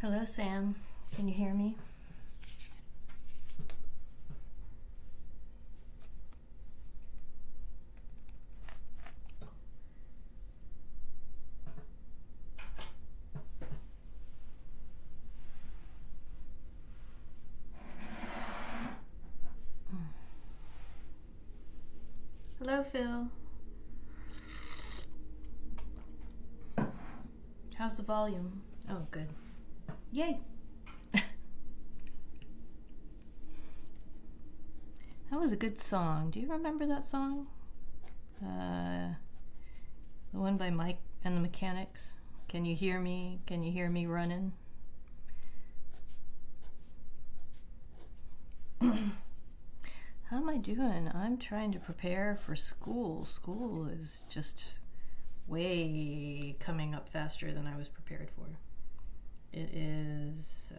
Hello, Sam. Can you hear me? Hello, Phil. How's the volume? Oh, good. Yay! That was a good song. Do you remember that song? The one by Mike and the Mechanics. Can you hear me? Can you hear me running? How am I doing? I'm trying to prepare for school. School is just way coming up faster than I was prepared for. It is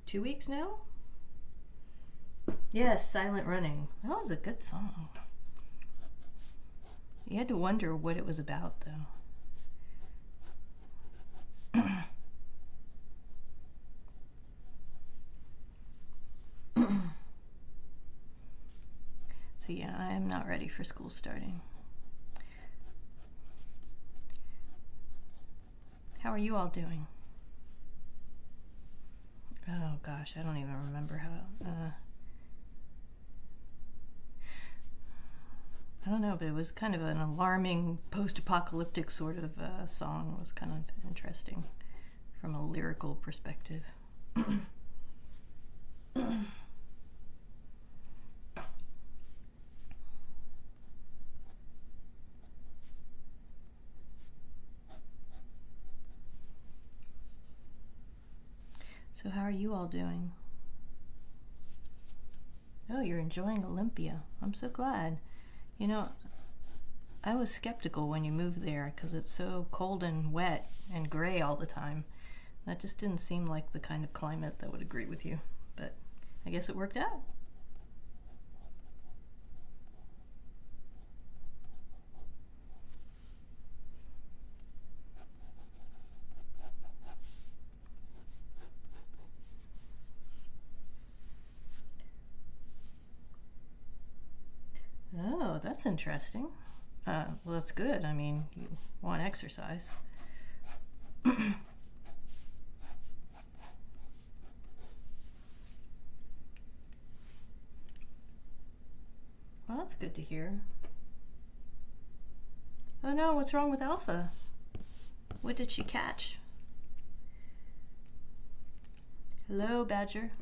2 weeks now? Yes, Silent Running. That was a good song. You had to wonder what it was about, though. So yeah, I am not ready for school starting. How are you all doing? Oh gosh, I don't even remember how. I don't know, but it was kind of an alarming post-apocalyptic sort of song. It was kind of interesting from a lyrical perspective. So how are you all doing? Oh, you're enjoying Olympia. I'm so glad. You know, I was skeptical when you moved there because it's so cold and wet and gray all the time. That just didn't seem like the kind of climate that would agree with you. But I guess it worked out. Oh, that's interesting. Well, that's good. I mean, you want exercise. Well, that's good to hear. Oh no, what's wrong with Alpha? What did she catch? Hello, Badger.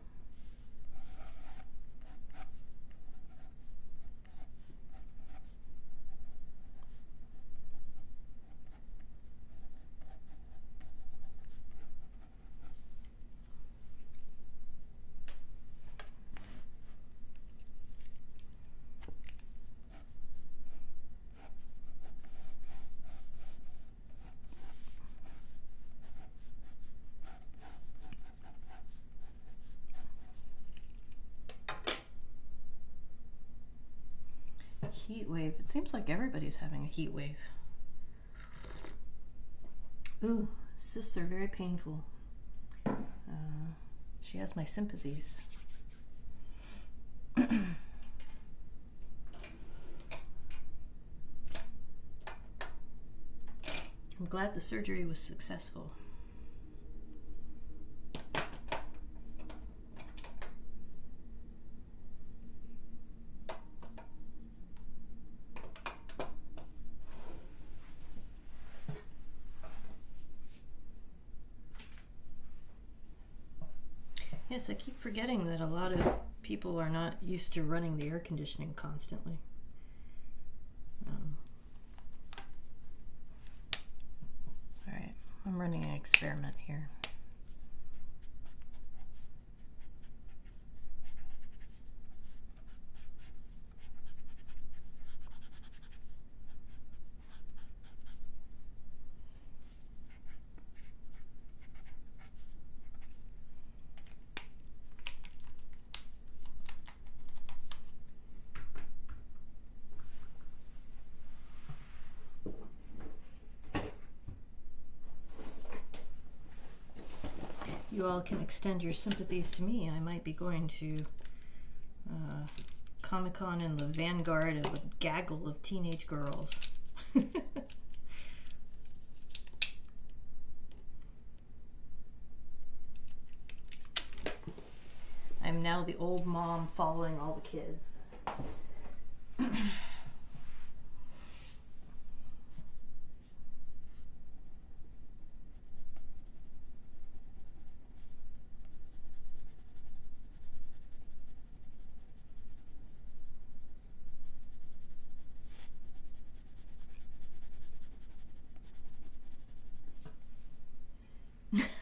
Heat wave. It seems like everybody's having a heat wave. Ooh, cysts are very painful. She has my sympathies. I'm glad the surgery was successful. Yes, I keep forgetting that a lot of people are not used to running the air conditioning constantly. All right, I'm running an experiment here. you all can extend your sympathies to me. I might be going to Comic-Con in the vanguard of a gaggle of teenage girls. I'm now the old mom following all the kids.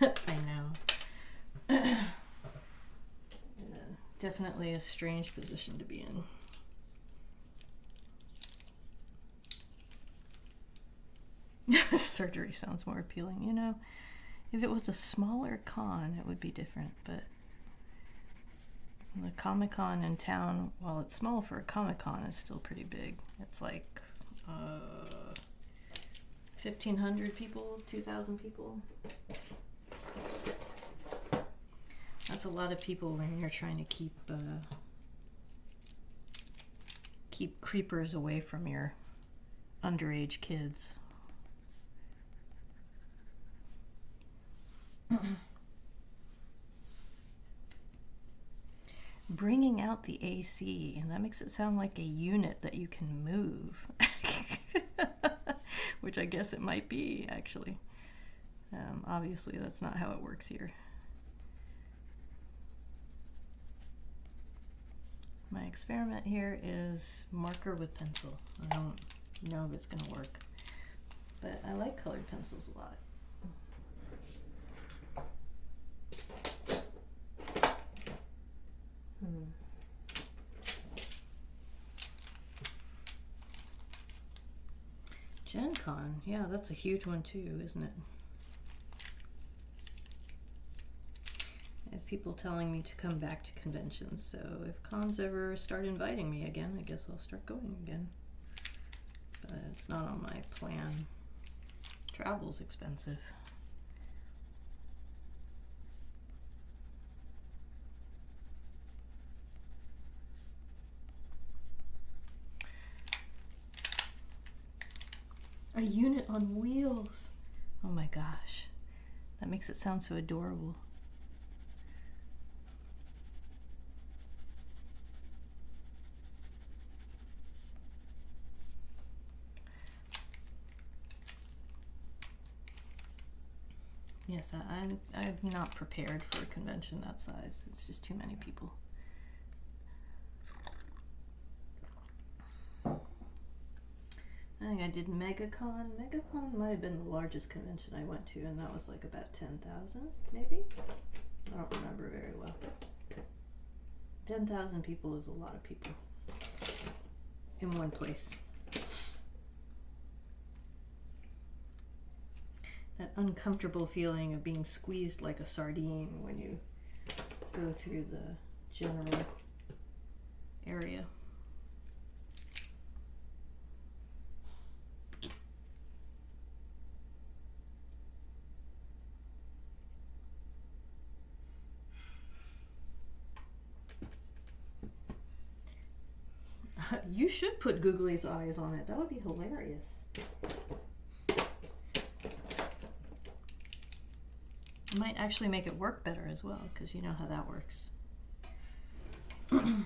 I know. Definitely a strange position to be in. Surgery sounds more appealing. You know, if it was a smaller con, it would be different, but the Comic-Con in town, while it's small for a Comic-Con, is still pretty big. It's like 1,500 people, 2,000 people. That's a lot of people when you're trying to keep creepers away from your underage kids. Bringing out the AC, and that makes it sound like a unit that you can move. Which I guess it might be, actually. Obviously, that's not how it works here. My experiment here is marker with pencil. I don't know if it's going to work, but I like colored pencils a lot. Gen Con, yeah, that's a huge one too, isn't it? I have people telling me to come back to conventions, so if cons ever start inviting me again, I guess I'll start going again. But it's not on my plan. Travel's expensive. A unit on wheels. Oh my gosh. That makes it sound so adorable. Yes, I'm not prepared for a convention that size. It's just too many people. I think I did MegaCon. MegaCon might have been the largest convention I went to, and that was like about 10,000, maybe? I don't remember very well. 10,000 people is a lot of people in one place. That uncomfortable feeling of being squeezed like a sardine when you go through the general area. You should put Googly's eyes on it. That would be hilarious. It might actually make it work better as well, because you know how that works. Let's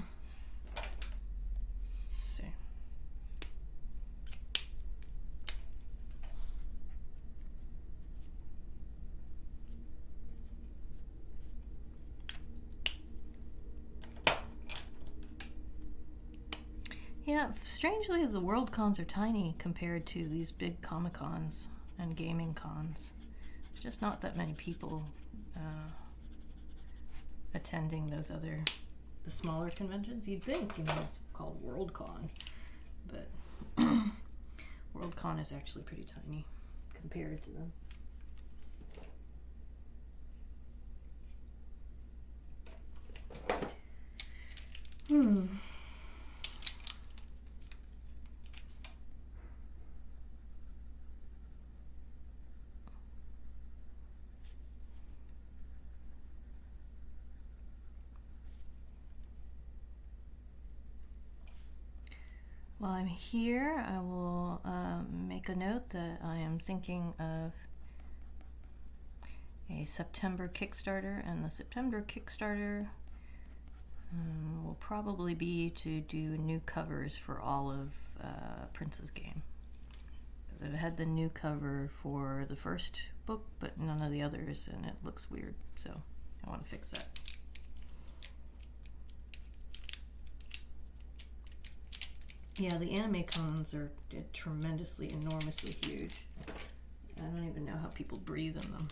see. Yeah, strangely, the world cons are tiny compared to these big Comic Cons and gaming cons. There's just not that many people attending those the smaller conventions. You'd think, you know, it's called Worldcon, but Worldcon is actually pretty tiny compared to them. While I'm here, I will make a note that I am thinking of a September Kickstarter, and the September Kickstarter will probably be to do new covers for all of Prince's game. Because I've had the new cover for the first book, but none of the others, and it looks weird, so I want to fix that. Yeah, the anime cons are tremendously, enormously huge. I don't even know how people breathe in them.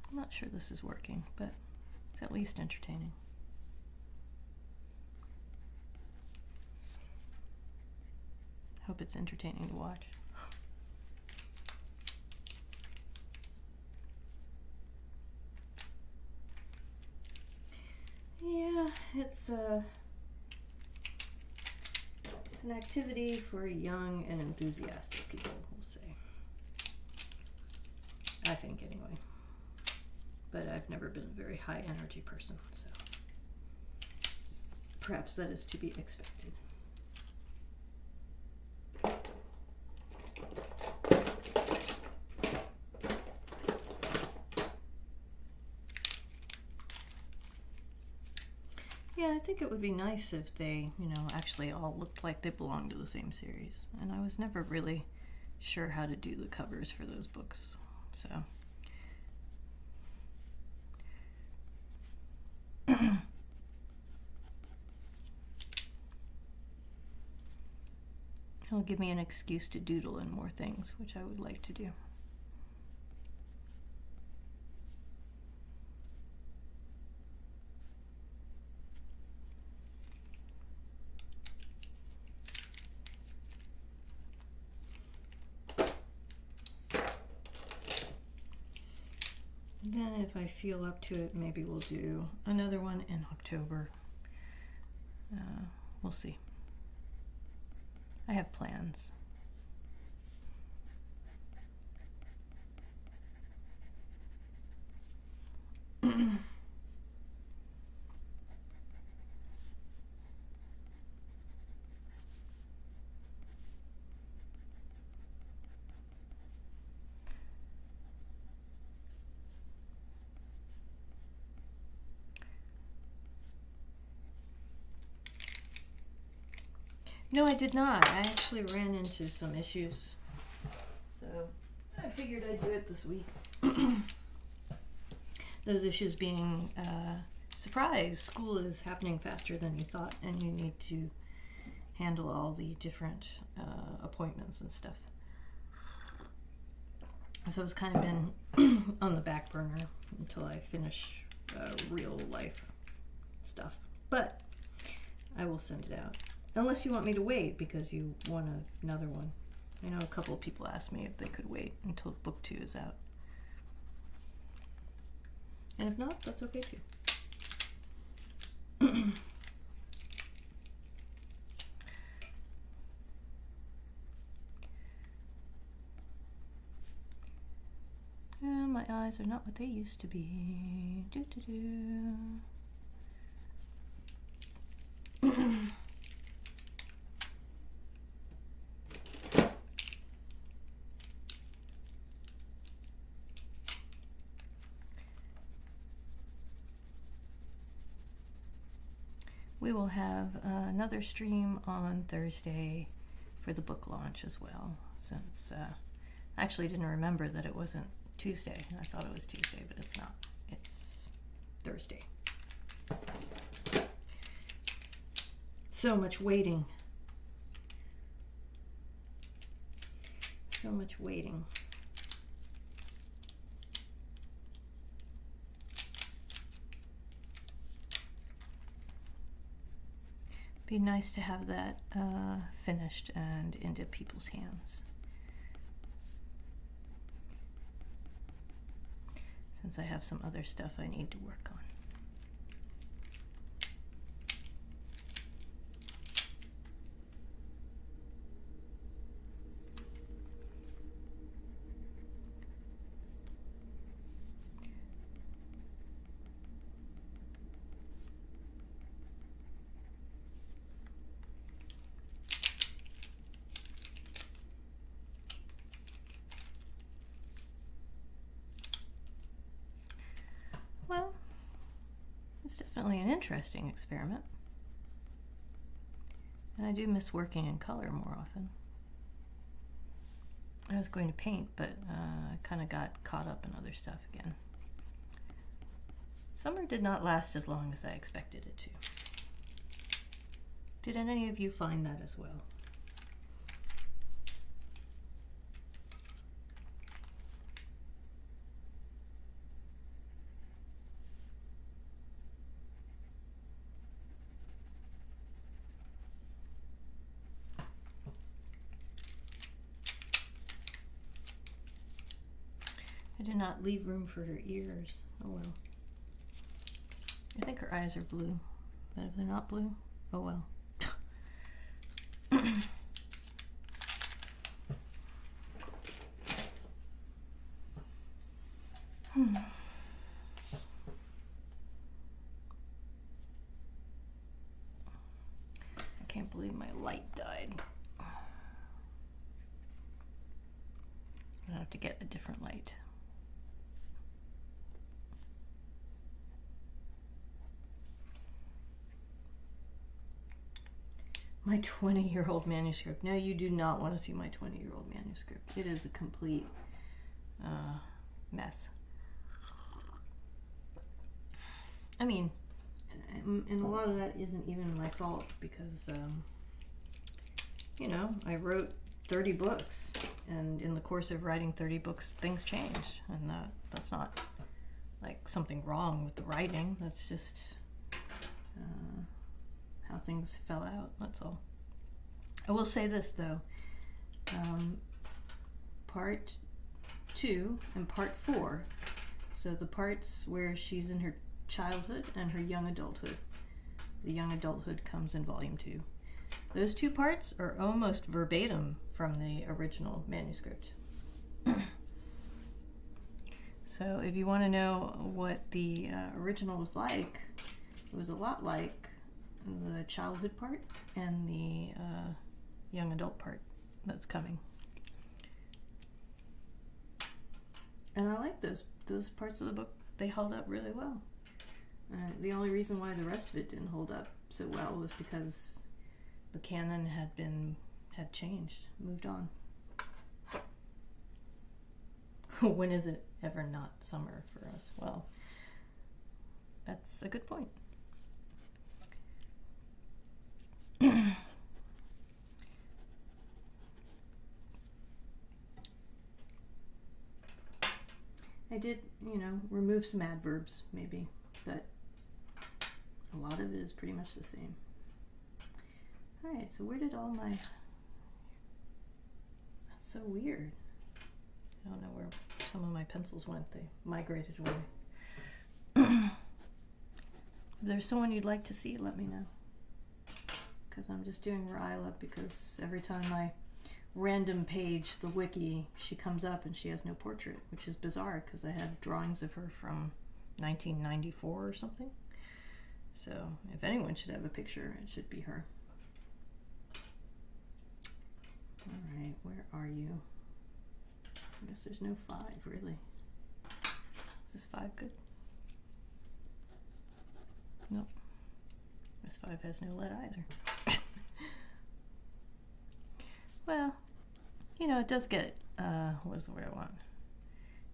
I'm not sure this is working, but it's at least entertaining. Hope it's entertaining to watch. Yeah, it's an activity for young and enthusiastic people, we'll say. I think, anyway. But I've never been a very high energy person, so perhaps that is to be expected. Yeah, I think it would be nice if they, actually all looked like they belonged to the same series. And I was never really sure how to do the covers for those books, so. It'll give me an excuse to doodle in more things, which I would like to do. Then if I feel up to it, maybe we'll do another one in October. We'll see. I have plans. No, I did not. I actually ran into some issues, so I figured I'd do it this week. Those issues being, surprise, school is happening faster than you thought, and you need to handle all the different appointments and stuff. So it's kind of been on the back burner until I finish real life stuff. But I will send it out. Unless you want me to wait because you want another one. I know a couple of people asked me if they could wait until book 2 is out. And if not, that's okay too. My eyes are not what they used to be. We will have another stream on Thursday for the book launch as well, since I actually didn't remember that it wasn't Tuesday. I thought it was Tuesday, but it's not. It's Thursday. So much waiting. So much waiting. Be nice to have that finished and into people's hands. Since I have some other stuff I need to work on. interesting experiment. And I do miss working in color more often. I was going to paint, but I kind of got caught up in other stuff again. Summer did not last as long as I expected it to. Did any of you find that as well? I did not leave room for her ears. Oh well. I think her eyes are blue, but if they're not blue, oh well. I can't believe my light died. I have to get a different light. My 20-year-old manuscript. No, you do not want to see my 20-year-old manuscript. It is a complete mess. I mean, and a lot of that isn't even my fault because, you know, I wrote 30 books, and in the course of writing 30 books, things change, and that's not like something wrong with the writing. That's just how things fell out, that's all. I will say this though, part 2 and part 4, so the parts where she's in her childhood and her young adulthood, the young adulthood comes in volume 2. Those 2 parts are almost verbatim from the original manuscript. So if you want to know what the original was like, it was a lot like the childhood part and the young adult part that's coming. And I like those parts of the book. They held up really well. The only reason why the rest of it didn't hold up so well was because the canon had changed, moved on. When is it ever not summer for us? Well, that's a good point. I did, remove some adverbs maybe, but a lot of it is pretty much the same. All right, so where did all my... That's so weird. I don't know where some of my pencils went. They migrated away. If there's someone you'd like to see, let me know. Because I'm just doing Ryla because every time I random page the wiki, she comes up and she has no portrait, which is bizarre because I have drawings of her from 1994 or something. So if anyone should have a picture, it should be her. All right, where are you? I guess there's no 5, really. Is this 5 good? Nope. This 5 has no lead either. Well, it does get, what is the word I want?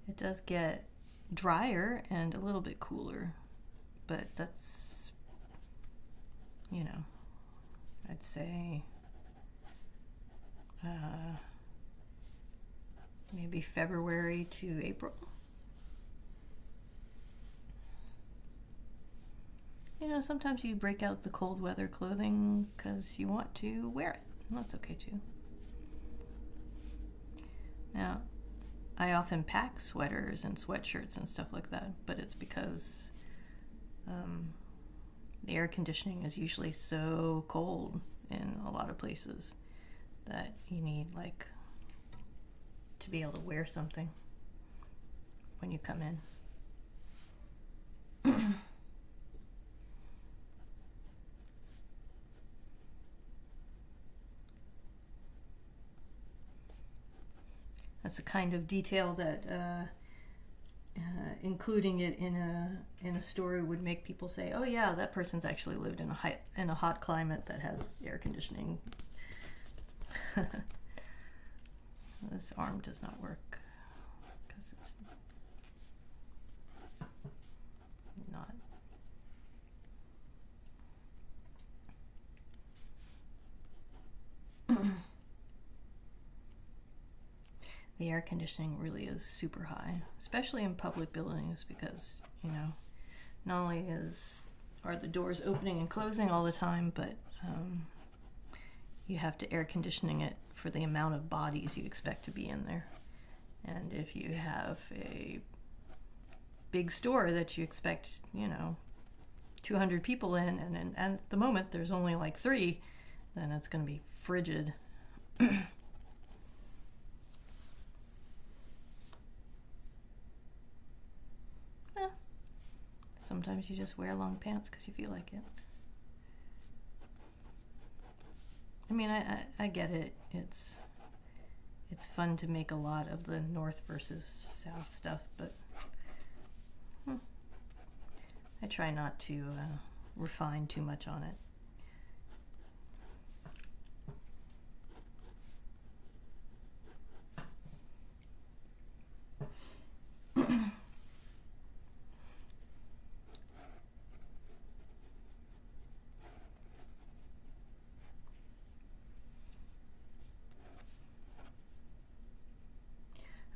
It does get drier and a little bit cooler, but that's, I'd say maybe February to April. Sometimes you break out the cold weather clothing because you want to wear it. And that's okay too. Now, I often pack sweaters and sweatshirts and stuff like that, but it's because the air conditioning is usually so cold in a lot of places that you need to be able to wear something when you come in. That's the kind of detail that including it in a story would make people say, "Oh yeah, that person's actually lived in a hot climate that has air conditioning." This arm does not work because it's not. The air conditioning really is super high, especially in public buildings, because, you know, not only are the doors opening and closing all the time, but you have to air conditioning it for the amount of bodies you expect to be in there. And if you have a big store that you expect, you know, 200 people in, and at the moment there's only like 3, then it's going to be frigid. Sometimes you just wear long pants because you feel like it. I mean, I get it. It's fun to make a lot of the North versus South stuff, but I try not to refine too much on it.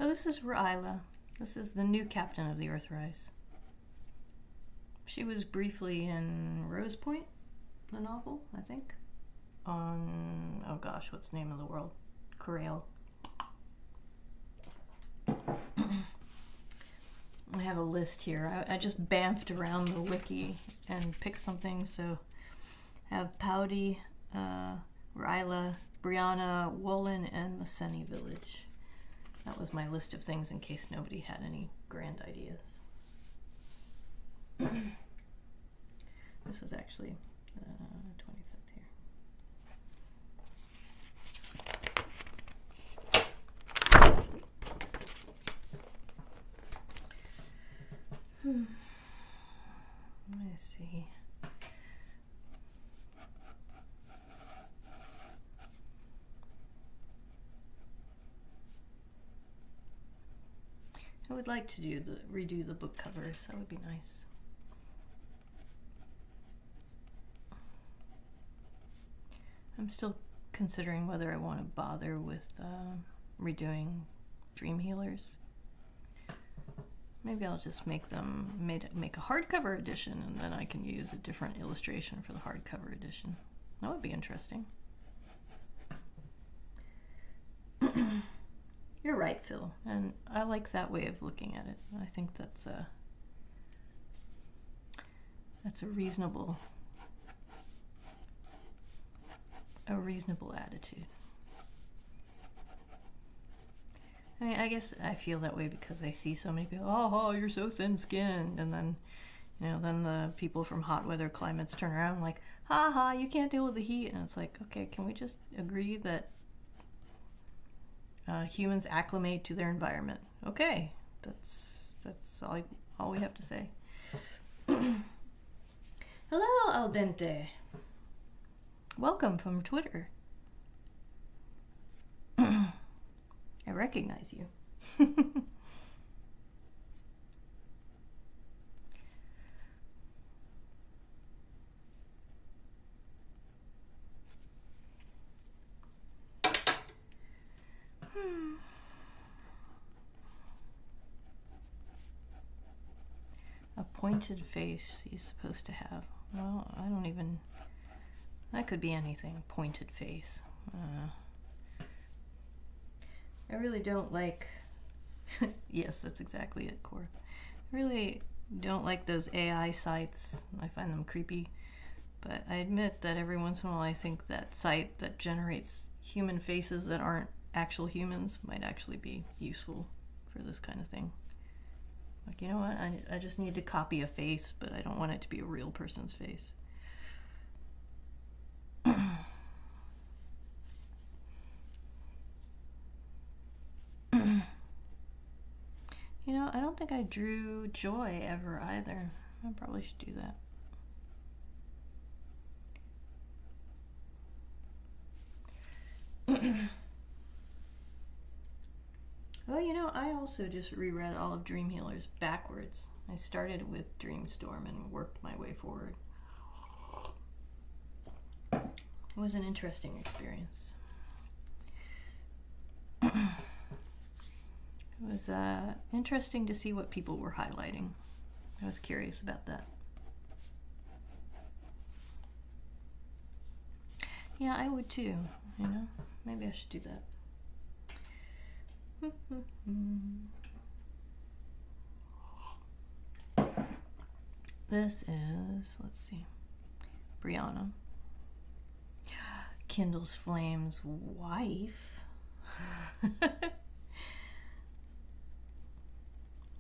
Oh, this is Ryla. This is the new captain of the Earthrise. She was briefly in Rose Point, the novel, I think. On, oh gosh, what's the name of the world? Corel. I have a list here. I just bamfed around the wiki and picked something. So I have Pouty, Ryla, Brianna, Wolin, and the Sunny Village. That was my list of things in case nobody had any grand ideas. This was actually 25th here. Let me see. I would like to redo the book covers. That would be nice. I'm still considering whether I want to bother with redoing Dream Healers. Maybe I'll just make a hardcover edition, and then I can use a different illustration for the hardcover edition. That would be interesting. You're right, Phil, and I like that way of looking at it. I think that's a reasonable attitude. I guess I feel that way because I see so many people, oh, you're so thin-skinned, and then, you know, then the people from hot weather climates turn around like, ha, you can't deal with the heat, and it's like, okay, can we just agree that humans acclimate to their environment? Okay, that's all we have to say. Hello, Al Dente. Welcome from Twitter. I recognize you. A pointed face he's supposed to have. Well, that could be anything. Pointed face. I really don't like, yes, that's exactly it, Cora. I really don't like those AI sites. I find them creepy. But I admit that every once in a while I think that site that generates human faces that aren't actual humans might actually be useful for this kind of thing. Like, you know what, I just need to copy a face, but I don't want it to be a real person's face. You know, I don't think I drew joy ever either. I probably should do that. Well, you know, I also just reread all of Dream Healers backwards. I started with Dreamstorm and worked my way forward. It was an interesting experience. It was interesting to see what people were highlighting. I was curious about that. Yeah, I would too, you know? Maybe I should do that. This is, let's see, Brianna. Kindles Flame's wife.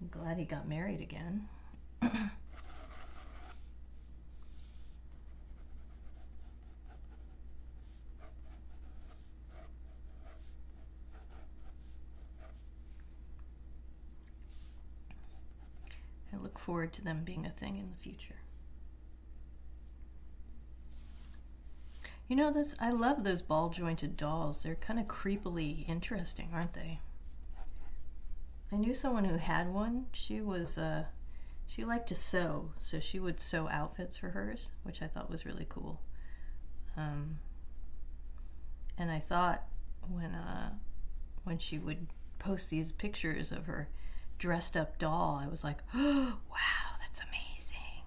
I'm glad he got married again. I look forward to them being a thing in the future. You know, I love those ball-jointed dolls. They're kind of creepily interesting, aren't they? I knew someone who had one. She liked to sew, so she would sew outfits for hers, which I thought was really cool. And I thought when she would post these pictures of her dressed up doll, I was like, oh, wow, that's amazing.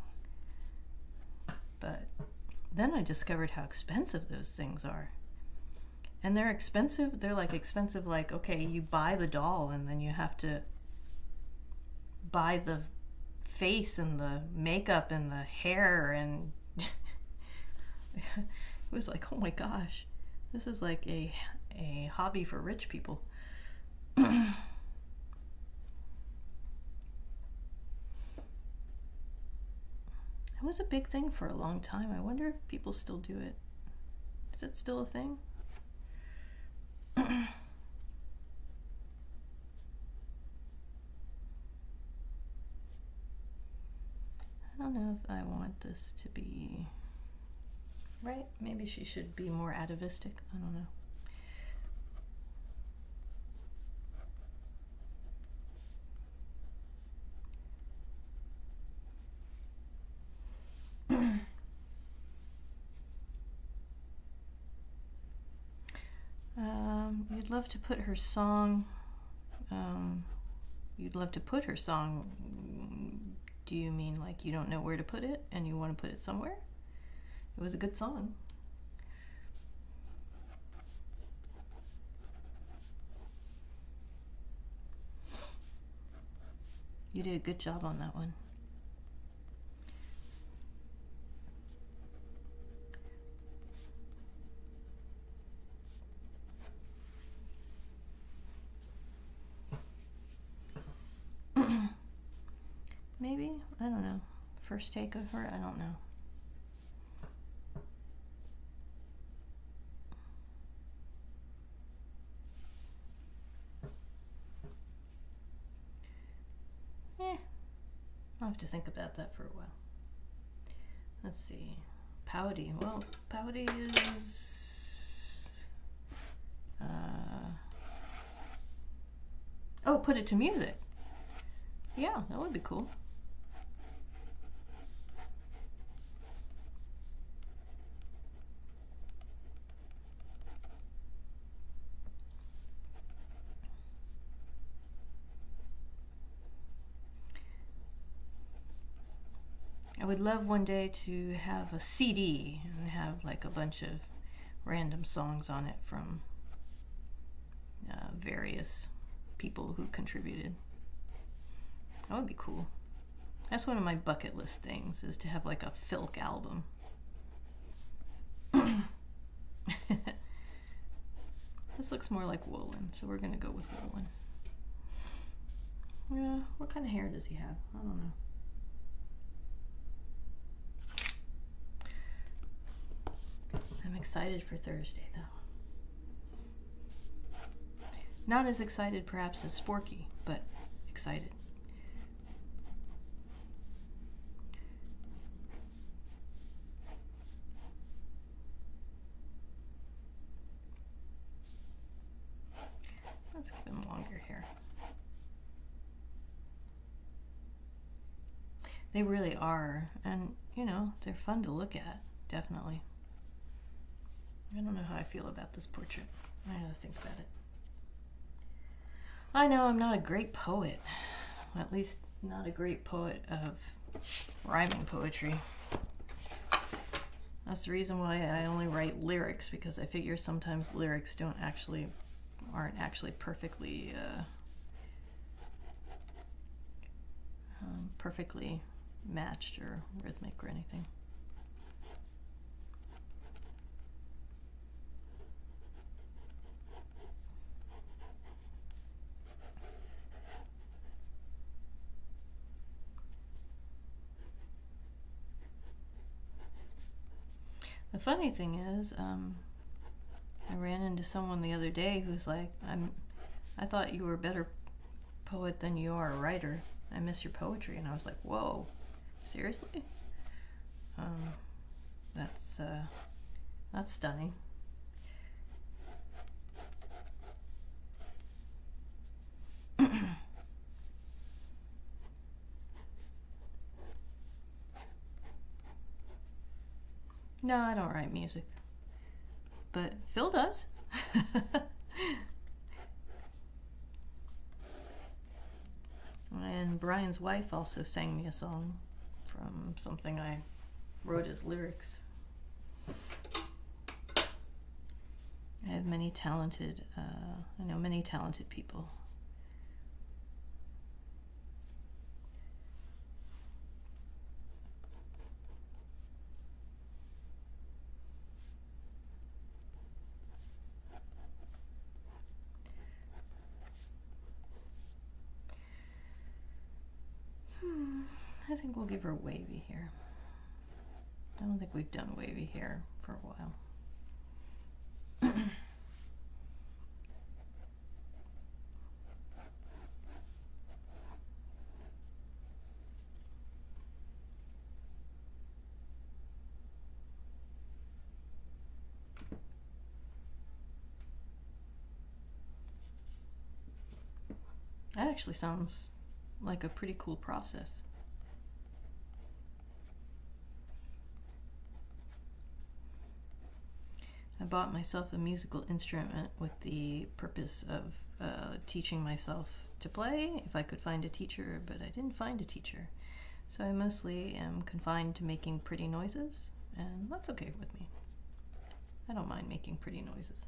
But then I discovered how expensive those things are. And they're expensive. They're like expensive, like, okay, you buy the doll and then you have to buy the face and the makeup and the hair, and it was like, oh my gosh, this is like a hobby for rich people. It was a big thing for a long time. I wonder if people still do it. Is it still a thing? I don't know if I want this to be right. Maybe she should be more atavistic. I don't know. You'd love to put her song. You'd love to put her song. Do you mean like you don't know where to put it and you want to put it somewhere? It was a good song. You did a good job on that one. Maybe, I don't know. First take of her, I don't know. I'll have to think about that for a while. Let's see. Pouty. Well, Pouty is... oh, put it to music. Yeah, that would be cool. I would love one day to have a CD and have like a bunch of random songs on it from various people who contributed. That would be cool. That's one of my bucket list things, is to have like a Filk album. This looks more like woolen, so we're gonna go with woolen. Yeah, what kind of hair does he have? I don't know. I'm excited for Thursday, though. Not as excited, perhaps, as Sporky, but excited. They really are. And, you know, they're fun to look at, definitely. I don't know how I feel about this portrait. I gotta think about it. I know I'm not a great poet. At least not a great poet of rhyming poetry. That's the reason why I only write lyrics, because I figure sometimes lyrics aren't actually perfectly perfectly matched or rhythmic or anything. The funny thing is, I ran into someone the other day who's like, I thought you were a better poet than you are a writer. I miss your poetry. And I was like, whoa, seriously? That's stunning. No, I don't write music. But Phil does. And Brian's wife also sang me a song from something I wrote as lyrics. I have many talented, I know many talented people. I think we'll give her wavy hair. I don't think we've done wavy hair for a while. That actually sounds like a pretty cool process. I bought myself a musical instrument with the purpose of teaching myself to play if I could find a teacher, but I didn't find a teacher. So I mostly am confined to making pretty noises, and that's okay with me. I don't mind making pretty noises.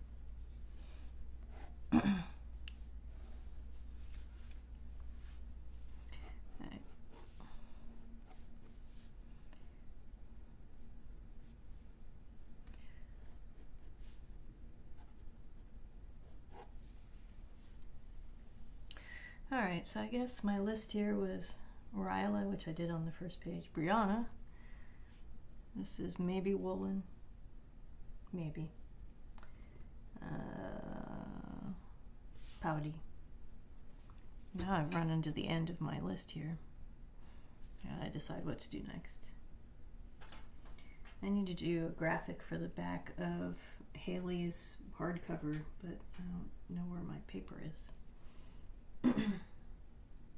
Alright, so I guess my list here was Ryla, which I did on the first page. Brianna. This is maybe Woolen. Maybe. Pouty. Now I've run into the end of my list here. I decide what to do next. I need to do a graphic for the back of Haley's hardcover, but I don't know where my paper is.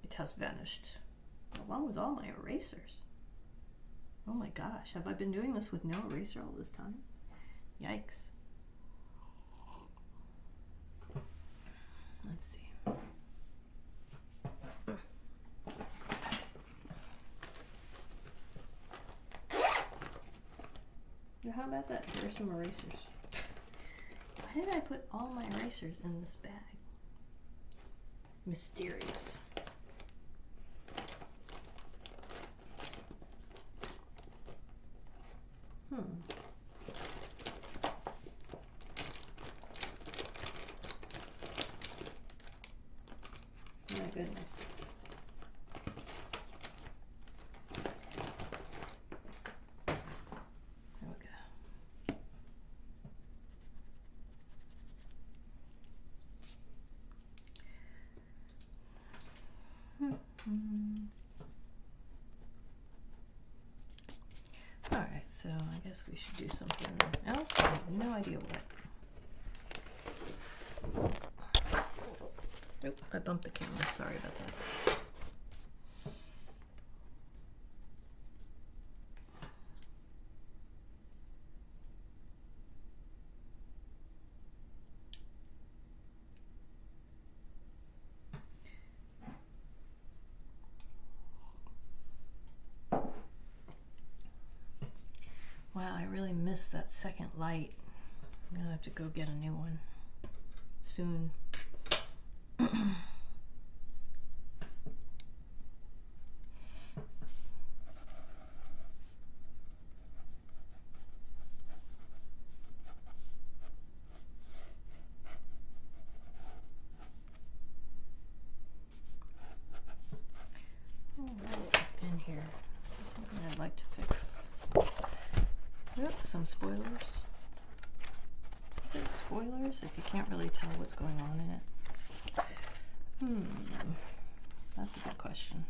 It has vanished, along with all my erasers. Oh my gosh, have I been doing this with no eraser all this time? Yikes. Let's see. How about that? Here are some erasers. Why did I put all my erasers in this bag? Mysterious. My goodness. There we go. Alright, so I guess we should do something else. I have no idea what. Nope, I bumped the camera. Sorry about that. missed that second light. I'm gonna have to go get a new one soon. What else is in here? Something I'd like to fix. Yep, some spoilers. Is it spoilers if you can't really tell what's going on in it? That's a good question.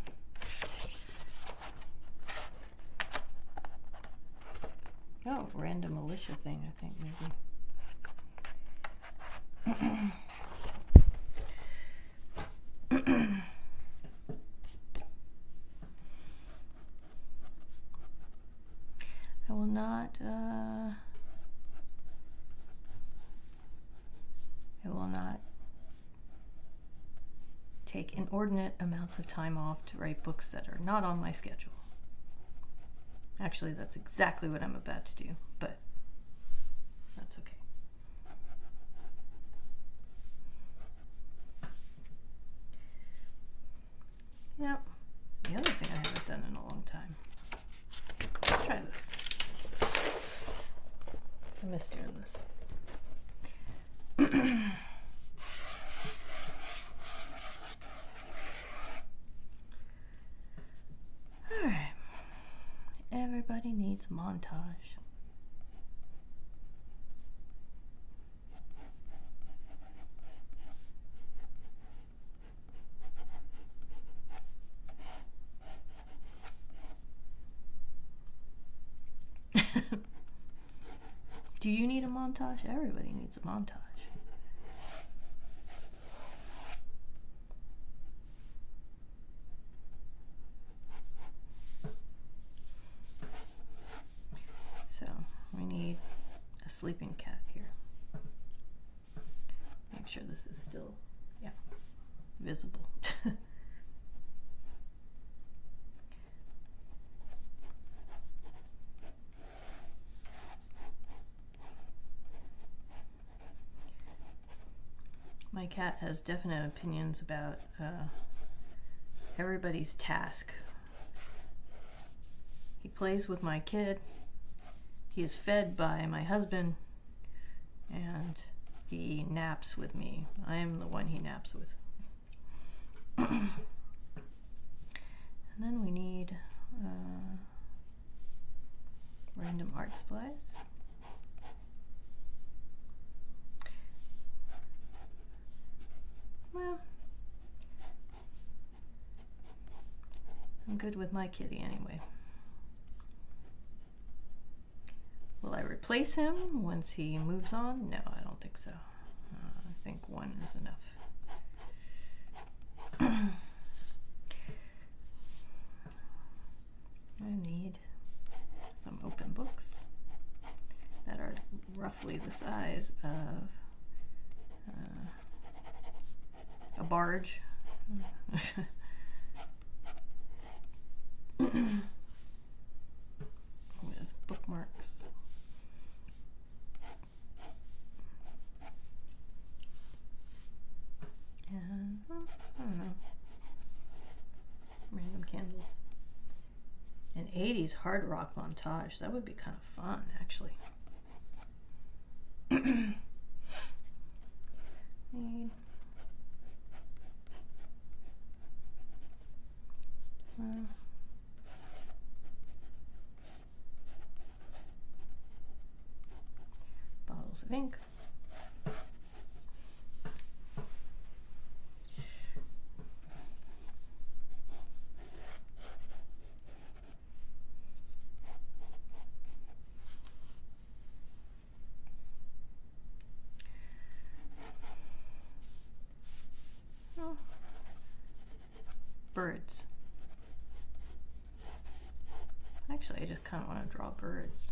Oh, random militia thing, I think, maybe. I will not take inordinate amounts of time off to write books that are not on my schedule. Actually, that's exactly what I'm about to do, but that's okay. Yep. The other thing I haven't done in a long time. Let's try this. I miss doing this. Alright. Everybody needs montage. Do you need a montage? Everybody needs a montage. So we need a sleeping cat here. Make sure this is still, yeah, visible. My cat has definite opinions about everybody's task. He plays with my kid. He is fed by my husband, and he naps with me. I am the one he naps with. And then we need random art supplies. Well, I'm good with my kitty anyway. Will I replace him once he moves on? No, I don't think so. I think one is enough. I need some open books that are roughly the size of a barge. With bookmarks. And I don't know, random candles. An 80s hard rock montage. That would be kind of fun, actually. Need bottles of ink. Birds. Actually, I just kind of want to draw birds.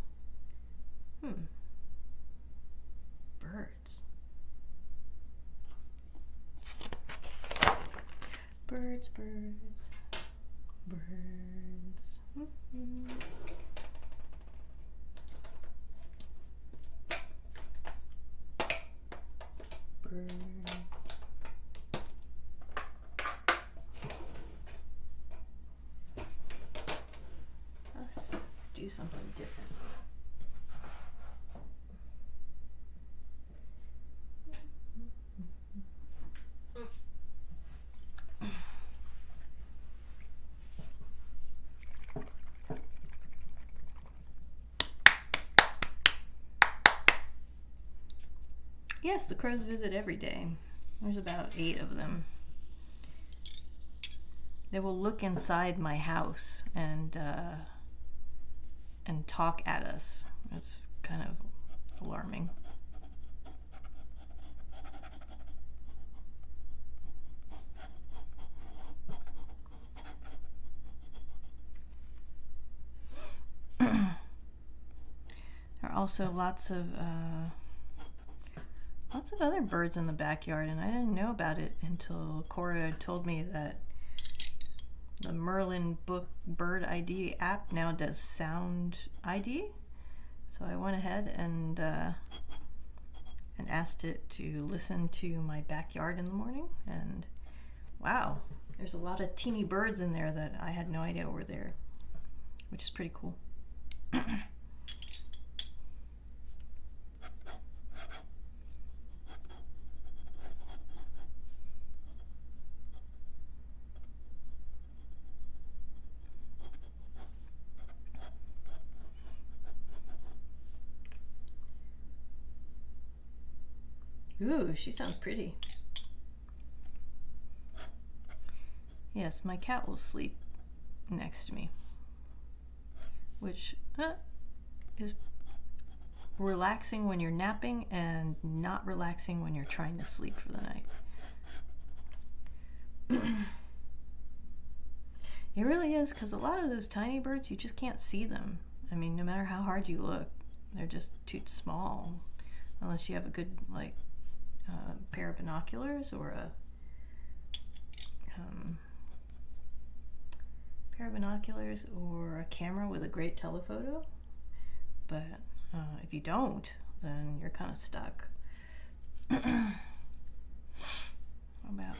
Birds. Birds, birds, birds. Birds. Let's do something different. Yes, the crows visit every day. There's about 8 of them. They will look inside my house and talk at us. It's kind of alarming. There are also lots of other birds in the backyard, and I didn't know about it until Cora told me that the Merlin Book Bird ID app now does sound ID. So I went ahead and asked it to listen to my backyard in the morning, and wow, there's a lot of teeny birds in there that I had no idea were there, which is pretty cool. Ooh, she sounds pretty. Yes, my cat will sleep next to me, which is relaxing when you're napping and not relaxing when you're trying to sleep for the night. It really is, because a lot of those tiny birds, you just can't see them. I mean, no matter how hard you look, they're just too small, unless you have a good pair of binoculars or a pair of binoculars or a camera with a great telephoto. But if you don't, then you're kind of stuck. How about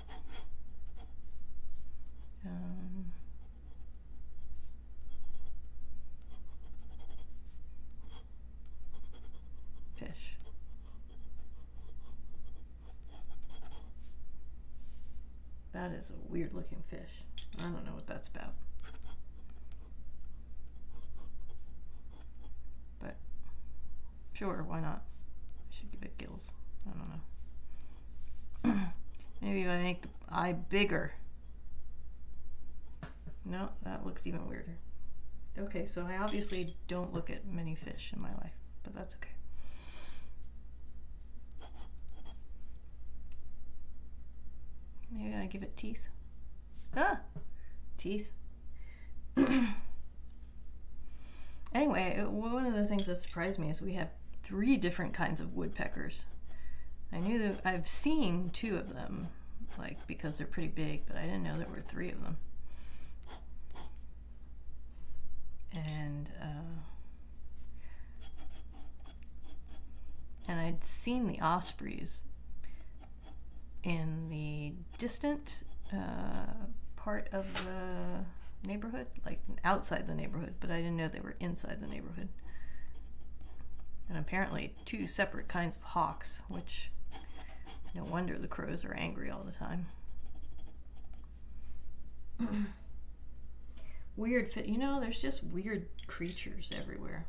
fish? That is a weird looking fish. I don't know what that's about. But sure, why not? I should give it gills. I don't know. Maybe if I make the eye bigger. No, that looks even weirder. Okay, so I obviously don't look at many fish in my life, but that's okay. Maybe I give it teeth. Ah, teeth. Anyway, one of the things that surprised me is we have 3 different kinds of woodpeckers. I knew that I've seen 2 of them, like, because they're pretty big, but I didn't know there were 3 of them. And I'd seen the ospreys in the distant part of the neighborhood, like outside the neighborhood, but I didn't know they were inside the neighborhood. And apparently 2 separate kinds of hawks, which no wonder the crows are angry all the time. Weird fit, you know, there's just weird creatures everywhere.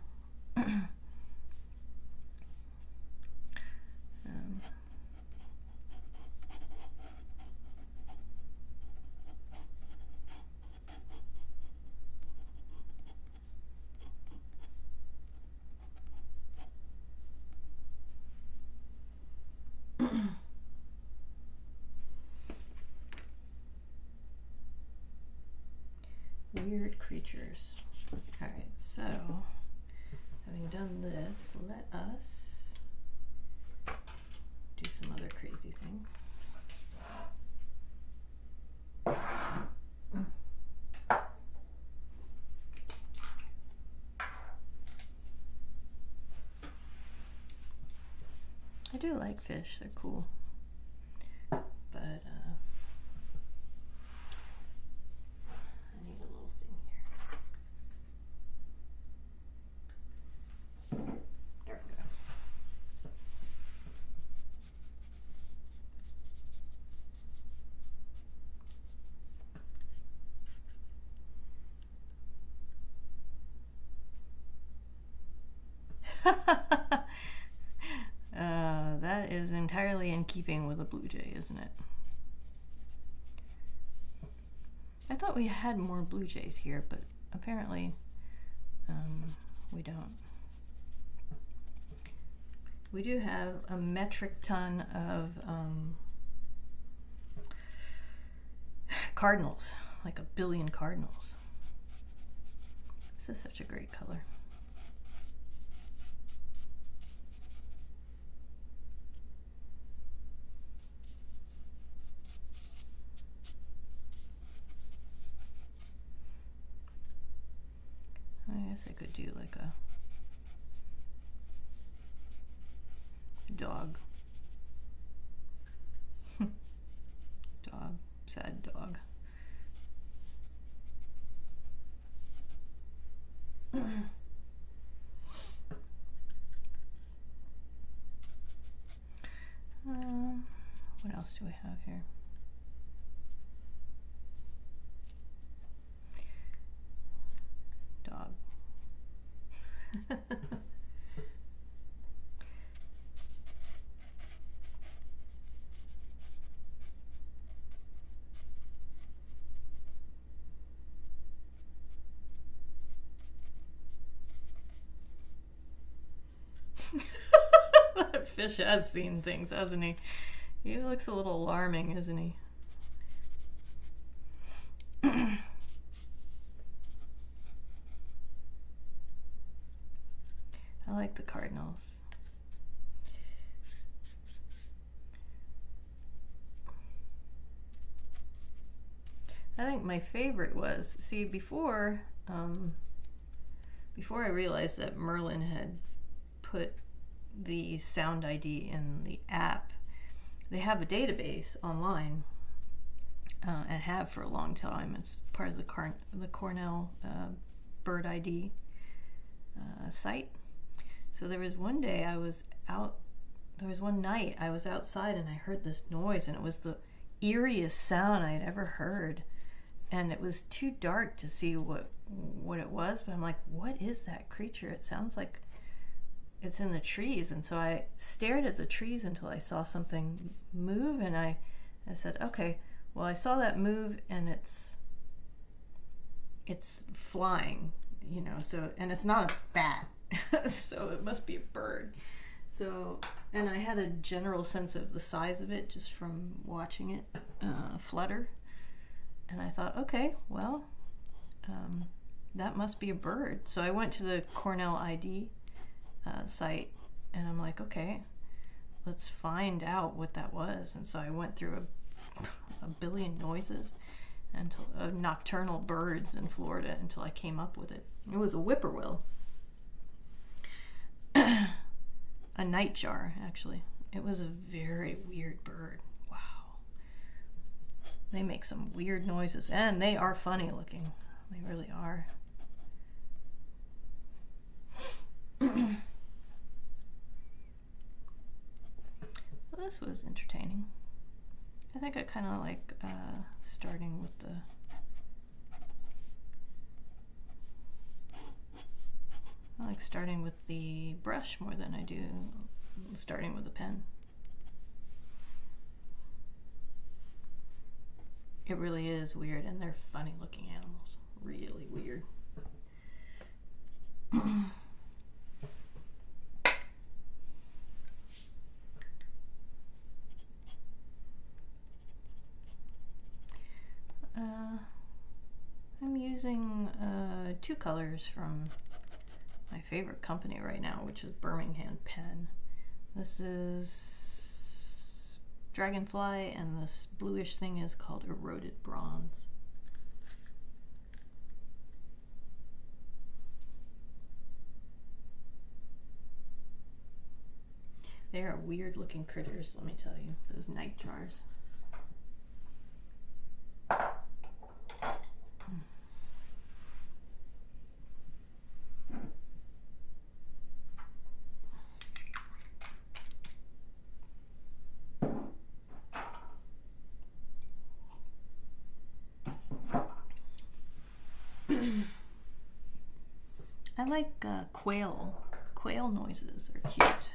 Weird creatures. Alright, so having done this, let us do some other crazy thing. I do like fish, they're cool. but I need a little thing here. There we go. That is entirely in keeping with a blue jay, isn't it? I thought we had more blue jays here, but apparently we don't. We do have a metric ton of cardinals, like 1 billion cardinals. This is such a great color. I guess I could do like a dog. Dog, sad dog. What else do we have here? Dog. That fish has seen things, hasn't he? He looks a little alarming, isn't he? I like the cardinals. I think my favorite was, see, before I realized that Merlin had put the sound ID in the app, they have a database online and have for a long time. It's part of the Cornell Bird ID site. So there was one day I was out, there was one night I was outside and I heard this noise, and it was the eeriest sound I had ever heard. And it was too dark to see what it was, but I'm like, what is that creature? It sounds like it's in the trees. And so I stared at the trees until I saw something move, and I said, okay, well, I saw that move and it's flying, you know, so, and it's not a bat. So it must be a bird. So, and I had a general sense of the size of it just from watching it flutter. And I thought, okay, well, that must be a bird. So I went to the Cornell ID site, and I'm like, okay, let's find out what that was. And so I went through a billion noises until nocturnal birds in Florida until I came up with it. It was a whippoorwill. A nightjar, actually. It was a very weird bird. Wow. They make some weird noises, and they are funny looking. They really are. Well, this was entertaining. I think I kind of like starting with the brush more than I do starting with the pen. It really is weird, and they're funny looking animals. Really weird. I'm using 2 colors from my favorite company right now, which is Birmingham Pen. This is Dragonfly, and this bluish thing is called Eroded Bronze. They are weird looking critters, let me tell you, those night jars. like quail. Quail noises are cute.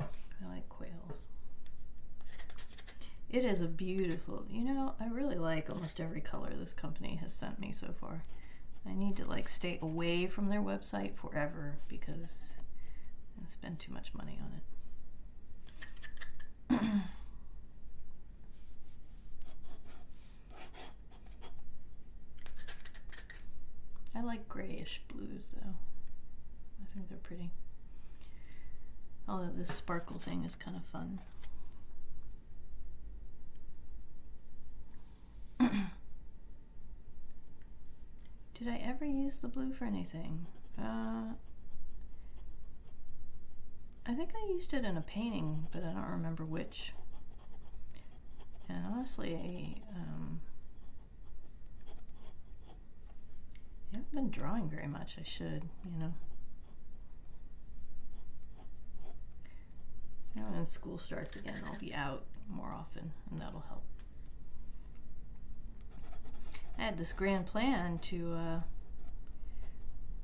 I like quails. It is a beautiful, you know, I really like almost every color this company has sent me so far. I need to like stay away from their website forever because I spend too much money on it. I like grayish blues though. I think they're pretty. Although this sparkle thing is kind of fun. Did I ever use the blue for anything? I think I used it in a painting, but I don't remember which. And honestly, I haven't been drawing very much. I should, you know. You know, when school starts again, I'll be out more often, and that'll help. I had this grand plan to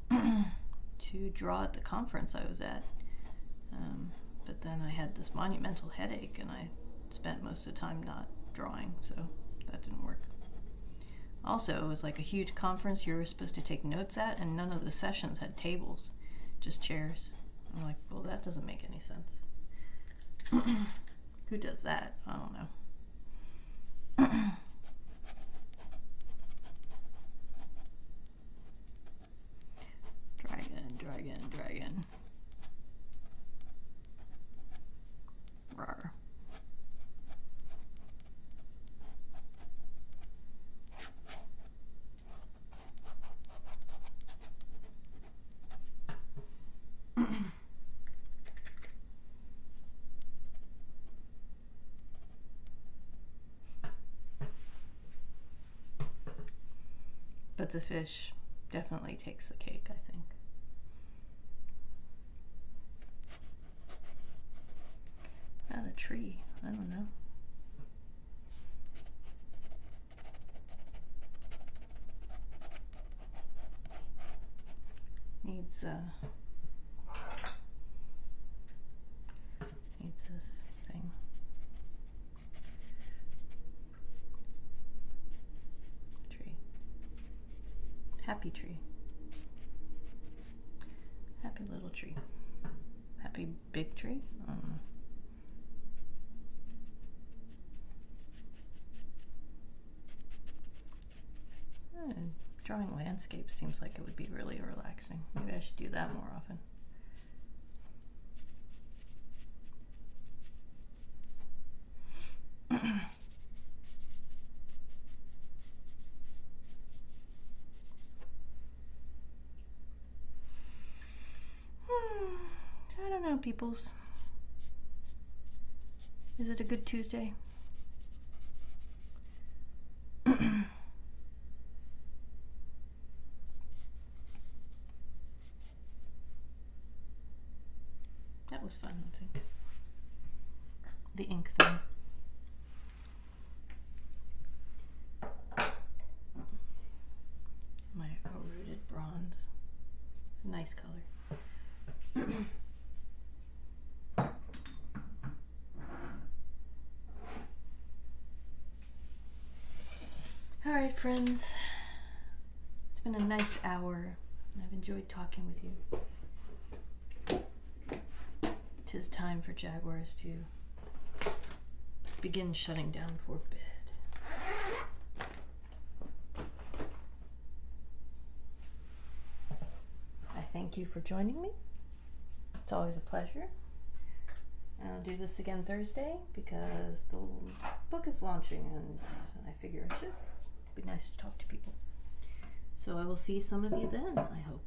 to draw at the conference I was at, but then I had this monumental headache, and I spent most of the time not drawing, so that didn't work. Also, it was like a huge conference you were supposed to take notes at, and none of the sessions had tables, just chairs. I'm like, well, that doesn't make any sense. Who does that? I don't know. Dragon. Rawr. But the fish definitely takes the cake, I think. Not a tree, I don't know. Needs this thing. Tree. Happy tree. Happy little tree. Happy big tree? I don't know. Drawing landscapes seems like it would be really relaxing. Maybe I should do that more often. I don't know, peoples. Is it a good Tuesday? That was fun, I think. The ink thing. My eroded bronze. Nice color. All right, friends. It's been a nice hour. I've enjoyed talking with you. 'Tis time for jaguars to begin shutting down for bed. I thank you for joining me. It's always a pleasure. I'll do this again Thursday because the book is launching and I figure I should. It'd be nice to talk to people. So I will see some of you then, I hope.